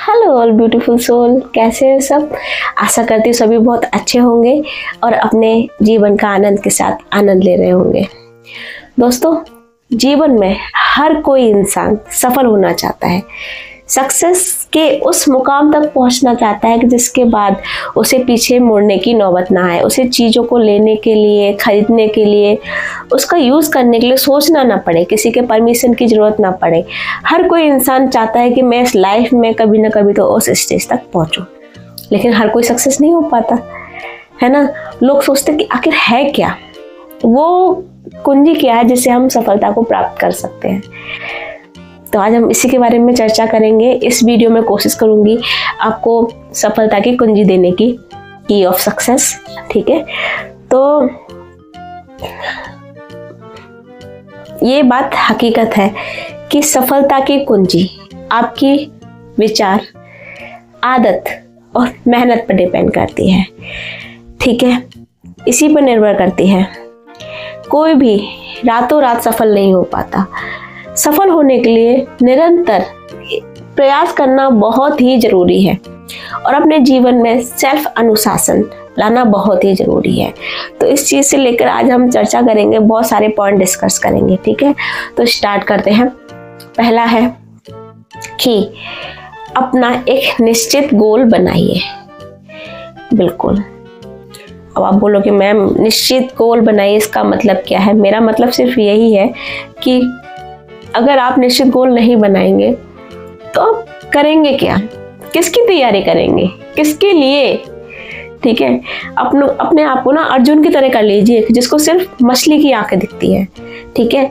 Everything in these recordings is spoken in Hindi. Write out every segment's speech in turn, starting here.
हेलो ऑल ब्यूटीफुल सोल, कैसे हैं सब। आशा करती हूँ सभी बहुत अच्छे होंगे और अपने जीवन का आनंद के साथ आनंद ले रहे होंगे। दोस्तों, जीवन में हर कोई इंसान सफल होना चाहता है, सक्सेस के उस मुकाम तक पहुंचना चाहता है कि जिसके बाद उसे पीछे मुड़ने की नौबत ना आए, उसे चीज़ों को लेने के लिए, खरीदने के लिए, उसका यूज़ करने के लिए सोचना ना पड़े, किसी के परमिशन की ज़रूरत ना पड़े। हर कोई इंसान चाहता है कि मैं इस लाइफ में कभी ना कभी तो उस स्टेज तक पहुंचूं, लेकिन हर कोई सक्सेस नहीं हो पाता है ना। लोग सोचते कि आखिर है क्या, वो कुंजी क्या है जिससे हम सफलता को प्राप्त कर सकते हैं। तो आज हम इसी के बारे में चर्चा करेंगे। इस वीडियो में कोशिश करूंगी आपको सफलता की कुंजी देने की ऑफ सक्सेस। ठीक है, तो ये बात हकीकत है कि सफलता की कुंजी आपकी विचार, आदत और मेहनत पर डिपेंड करती है। ठीक है, इसी पर निर्भर करती है। कोई भी रातों रात सफल नहीं हो पाता। सफल होने के लिए निरंतर प्रयास करना बहुत ही जरूरी है और अपने जीवन में सेल्फ अनुशासन लाना बहुत ही जरूरी है। तो इस चीज़ से लेकर आज हम चर्चा करेंगे, बहुत सारे पॉइंट डिस्कस करेंगे। ठीक है, तो स्टार्ट करते हैं। पहला है कि अपना एक निश्चित गोल बनाइए। बिल्कुल, अब आप बोलो कि मैम निश्चित गोल बनाइए, इसका मतलब क्या है? मेरा मतलब सिर्फ यही है कि अगर आप निश्चित गोल नहीं बनाएंगे तो आप करेंगे क्या, किसकी तैयारी करेंगे, किसके लिए? ठीक है, अपने आप को ना अर्जुन की तरह कर लीजिए जिसको सिर्फ मछली की आंखें दिखती है। ठीक है,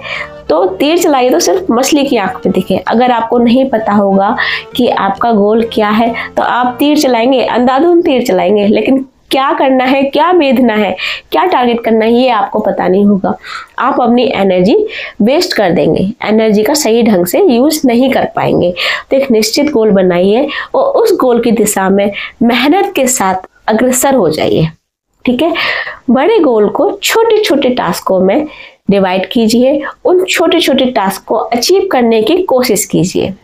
तो तीर चलाइए तो सिर्फ मछली की आंख में दिखे। अगर आपको नहीं पता होगा कि आपका गोल क्या है तो आप तीर चलाएंगे, अंधाधुंध तीर चलाएंगे, लेकिन क्या करना है, क्या बेधना है, क्या टारगेट करना है, ये आपको पता नहीं होगा। आप अपनी एनर्जी वेस्ट कर देंगे, एनर्जी का सही ढंग से यूज नहीं कर पाएंगे। तो एक निश्चित गोल बनाइए और उस गोल की दिशा में मेहनत के साथ अग्रसर हो जाइए। ठीक है, बड़े गोल को छोटे छोटे टास्कों में डिवाइड कीजिए, उन छोटे छोटे टास्क को अचीव करने की कोशिश कीजिए।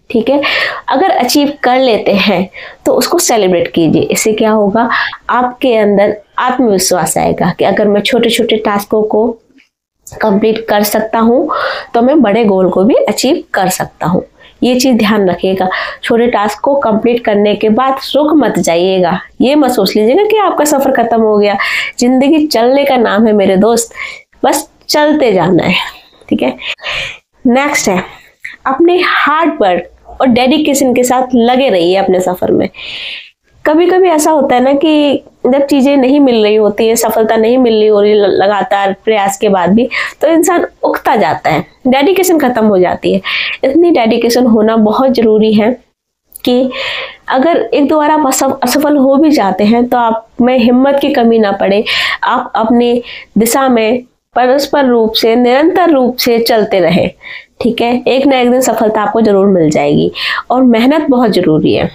ठीक है, अगर अचीव कर लेते हैं तो उसको सेलिब्रेट कीजिए। इससे क्या होगा, आपके अंदर आत्मविश्वास आएगा कि अगर मैं छोटे छोटे टास्कों को कंप्लीट कर सकता हूँ तो मैं बड़े गोल को भी अचीव कर सकता हूँ। ये चीज़ ध्यान रखिएगा। छोटे टास्क को कंप्लीट करने के बाद रुक मत जाइएगा, ये मत सोच लीजिएगा कि आपका सफ़र खत्म हो गया। जिंदगी चलने का नाम है मेरे दोस्त, बस चलते जाना है। ठीक है, नेक्स्ट है अपने हार्ड वर्क और डेडिकेशन के साथ लगे रहिए अपने सफर में। कभी कभी ऐसा होता है ना कि जब चीजें नहीं मिल रही होती है, सफलता नहीं मिल रही हो रही लगातार प्रयास के बाद भी, तो इंसान उकता जाता है, डेडिकेशन खत्म हो जाती है। इतनी डेडिकेशन होना बहुत जरूरी है कि अगर एक दो बार आप असफल हो भी जाते हैं तो आप में हिम्मत की कमी ना पड़े। आप अपनी दिशा में परस्पर रूप से, निरंतर रूप से चलते रहे। ठीक है, एक ना एक दिन सफलता आपको जरूर मिल जाएगी। और मेहनत बहुत जरूरी है।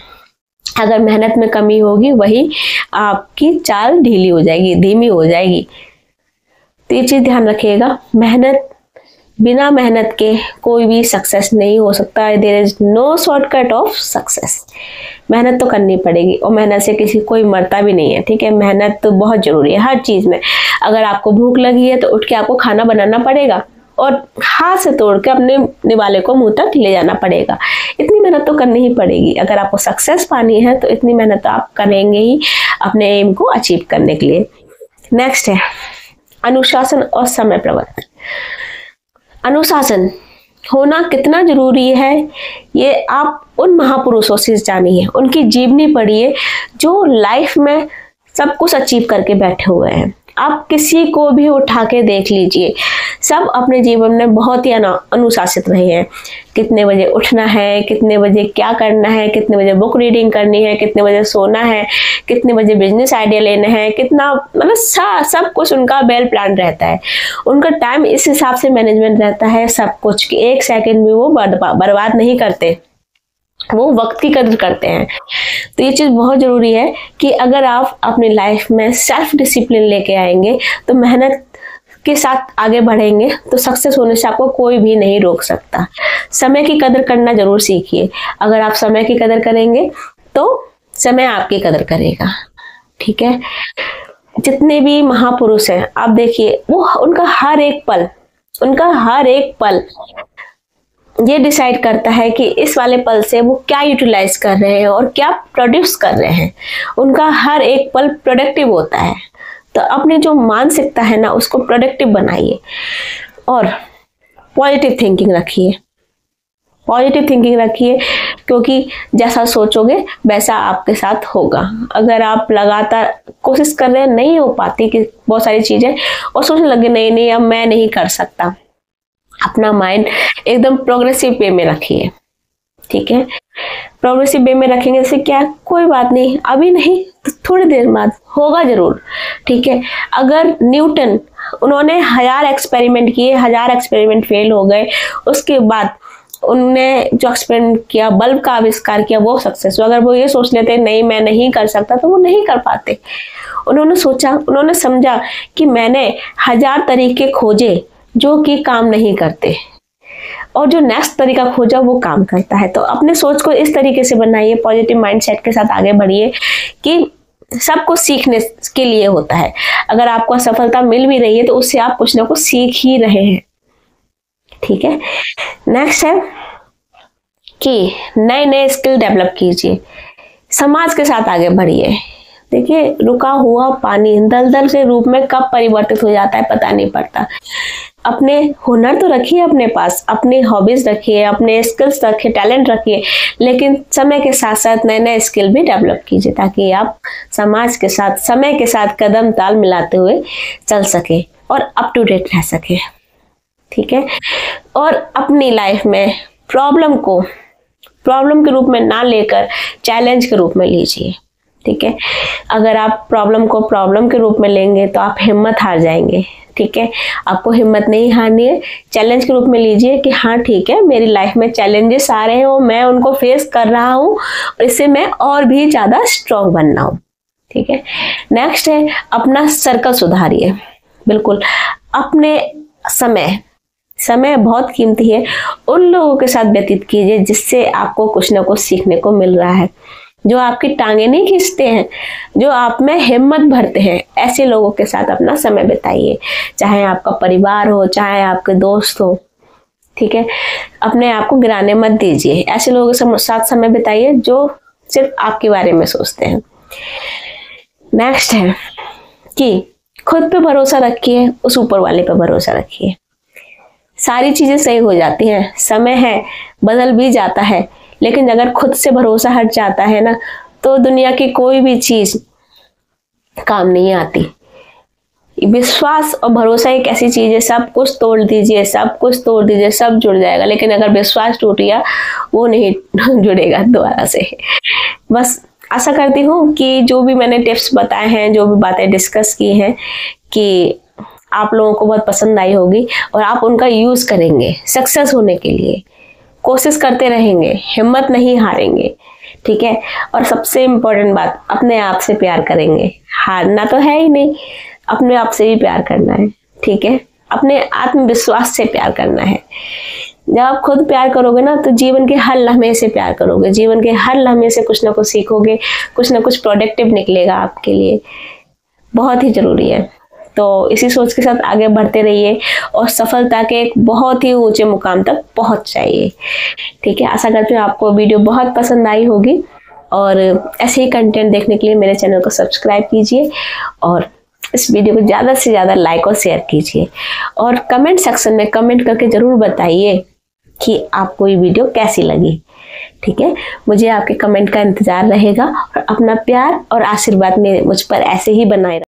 अगर मेहनत में कमी होगी वही आपकी चाल ढीली हो जाएगी, धीमी हो जाएगी। तो ये चीज ध्यान रखिएगा, मेहनत, बिना मेहनत के कोई भी सक्सेस नहीं हो सकता। There is no shortcut of success. मेहनत तो करनी पड़ेगी और मेहनत से किसी कोई मरता भी नहीं है। ठीक है, मेहनत तो बहुत जरूरी है हर चीज में। अगर आपको भूख लगी है तो उठ के आपको खाना बनाना पड़ेगा और हाथ से तोड़ के अपने निवाले को मुंह तक ले जाना पड़ेगा। इतनी मेहनत तो करनी ही पड़ेगी। अगर आपको सक्सेस पानी है तो इतनी मेहनत तो आप करेंगे ही अपने एम को अचीव करने के लिए। नेक्स्ट है अनुशासन और समय प्रबंधन। अनुशासन होना कितना जरूरी है ये आप उन महापुरुषों से जानिए, उनकी जीवनी पढ़िए जो लाइफ में सब कुछ अचीव करके बैठे हुए हैं। आप किसी को भी उठा के देख लीजिए, सब अपने जीवन में बहुत ही अनुशासित रहे हैं। कितने बजे उठना है, कितने बजे क्या करना है, कितने बजे बुक रीडिंग करनी है, कितने बजे सोना है, कितने बजे बिजनेस आइडिया लेना है, कितना, मतलब सब कुछ उनका वेल प्लान रहता है। उनका टाइम इस हिसाब से मैनेजमेंट रहता है सब कुछ कि एक सेकंड भी वो बर्बाद नहीं करते, वो वक्त की कदर करते हैं। तो ये चीज़ बहुत ज़रूरी है कि अगर आप अपनी लाइफ में सेल्फ डिसिप्लिन लेके आएंगे तो मेहनत के साथ आगे बढ़ेंगे तो सक्सेस होने से आपको कोई भी नहीं रोक सकता। समय की कदर करना जरूर सीखिए। अगर आप समय की कदर करेंगे तो समय आपकी कदर करेगा। ठीक है, जितने भी महापुरुष हैं आप देखिए, वो उनका हर एक पल ये डिसाइड करता है कि इस वाले पल से वो क्या यूटिलाइज कर रहे हैं और क्या प्रोड्यूस कर रहे हैं। उनका हर एक पल प्रोडक्टिव होता है। तो अपनी जो मानसिकता है ना, उसको प्रोडक्टिव बनाइए और पॉजिटिव थिंकिंग रखिए, क्योंकि जैसा सोचोगे वैसा आपके साथ होगा। अगर आप लगातार कोशिश कर रहे हैं, नहीं हो पाती कि बहुत सारी चीजें, और सोचने लगे नहीं अब मैं नहीं कर सकता, अपना माइंड एकदम प्रोग्रेसिव वे में रखिए। ठीक है, प्रोग्रेसिव वे में रखेंगे से क्या, कोई बात नहीं, अभी नहीं तो थोड़ी देर बाद होगा जरूर। ठीक है, अगर न्यूटन, उन्होंने 1000 एक्सपेरिमेंट किए, 1000 एक्सपेरिमेंट फेल हो गए, उसके बाद उनने जो एक्सपेरिमेंट किया, बल्ब का आविष्कार किया, वो सक्सेस हुआ। अगर वो ये सोच लेते नहीं मैं नहीं कर सकता, तो वो नहीं कर पाते। उन्होंने सोचा, उन्होंने समझा कि मैंने 1000 तरीके खोजे जो कि काम नहीं करते, और जो नेक्स्ट तरीका खोजा वो काम करता है। तो अपने सोच को इस तरीके से बनाइए, पॉजिटिव माइंडसेट के साथ आगे बढ़िए कि सब कुछ सीखने के लिए होता है। अगर आपको असफलता मिल भी रही है तो उससे आप कुछ ना कुछ सीख ही रहे हैं। ठीक है, नेक्स्ट है कि नए स्किल डेवलप कीजिए, समाज के साथ आगे बढ़िए। देखिए, रुका हुआ पानी दलदल के रूप में कब परिवर्तित हो जाता है पता नहीं पड़ता। अपने हुनर तो रखिए अपने पास, अपनी हॉबीज रखिए, अपने स्किल्स रखिए, टैलेंट रखिए, लेकिन समय के साथ साथ नए स्किल भी डेवलप कीजिए, ताकि आप समाज के साथ, समय के साथ कदम ताल मिलाते हुए चल सके और अप टू डेट रह सके। ठीक है, और अपनी लाइफ में प्रॉब्लम के रूप में ना लेकर चैलेंज के रूप में लीजिए। ठीक है, अगर आप प्रॉब्लम को प्रॉब्लम के रूप में लेंगे तो आप हिम्मत हार जाएंगे। ठीक है, आपको हिम्मत नहीं हारनी है, चैलेंज के रूप में लीजिए कि हाँ ठीक है, मेरी लाइफ में चैलेंजेस आ रहे हैं और मैं उनको फेस कर रहा हूँ, और इससे मैं और भी ज्यादा स्ट्रॉन्ग बनना हूँ। ठीक है, नेक्स्ट है अपना सर्कल सुधारिए। बिल्कुल, अपने समय बहुत कीमती है, उन लोगों के साथ व्यतीत कीजिए जिससे आपको कुछ ना कुछ सीखने को मिल रहा है, जो आपकी टांगे नहीं खींचते हैं, जो आप में हिम्मत भरते हैं। ऐसे लोगों के साथ अपना समय बिताइए, चाहे आपका परिवार हो, चाहे आपके दोस्त हो। ठीक है, अपने आप को गिराने मत दीजिए, ऐसे लोगों के साथ समय बिताइए जो सिर्फ आपके बारे में सोचते हैं। नेक्स्ट है कि खुद पे भरोसा रखिए, उस ऊपर वाले पे भरोसा रखिए। सारी चीजें सही हो जाती हैं, समय है बदल भी जाता है, लेकिन अगर खुद से भरोसा हट जाता है ना, तो दुनिया की कोई भी चीज काम नहीं आती। विश्वास और भरोसा एक ऐसी चीज है, सब कुछ तोड़ दीजिए, सब जुड़ जाएगा, लेकिन अगर विश्वास टूट गया वो नहीं जुड़ेगा दोबारा से। बस आशा करती हूँ कि जो भी मैंने टिप्स बताए हैं, जो भी बातें डिस्कस की हैं, कि आप लोगों को बहुत पसंद आई होगी और आप उनका यूज करेंगे सक्सेस होने के लिए। कोशिश करते रहेंगे, हिम्मत नहीं हारेंगे। ठीक है, और सबसे इम्पोर्टेंट बात, अपने आप से प्यार करेंगे। हारना तो है ही नहीं, अपने आप से भी प्यार करना है। ठीक है, अपने आत्मविश्वास से प्यार करना है। जब आप खुद प्यार करोगे ना, तो जीवन के हर लम्हे से प्यार करोगे, जीवन के हर लम्हे से कुछ ना कुछ सीखोगे, कुछ ना कुछ प्रोडक्टिव निकलेगा आपके लिए। बहुत ही जरूरी है। तो इसी सोच के साथ आगे बढ़ते रहिए और सफलता के एक बहुत ही ऊंचे मुकाम तक पहुंच जाइए। ठीक है, आशा करती हूँ आपको वीडियो बहुत पसंद आई होगी, और ऐसे ही कंटेंट देखने के लिए मेरे चैनल को सब्सक्राइब कीजिए और इस वीडियो को ज़्यादा से ज़्यादा लाइक और शेयर कीजिए, और कमेंट सेक्शन में कमेंट करके ज़रूर बताइए कि आपको ये वीडियो कैसी लगी। ठीक है, मुझे आपके कमेंट का इंतज़ार रहेगा, और अपना प्यार और आशीर्वाद मुझ पर ऐसे ही बनाए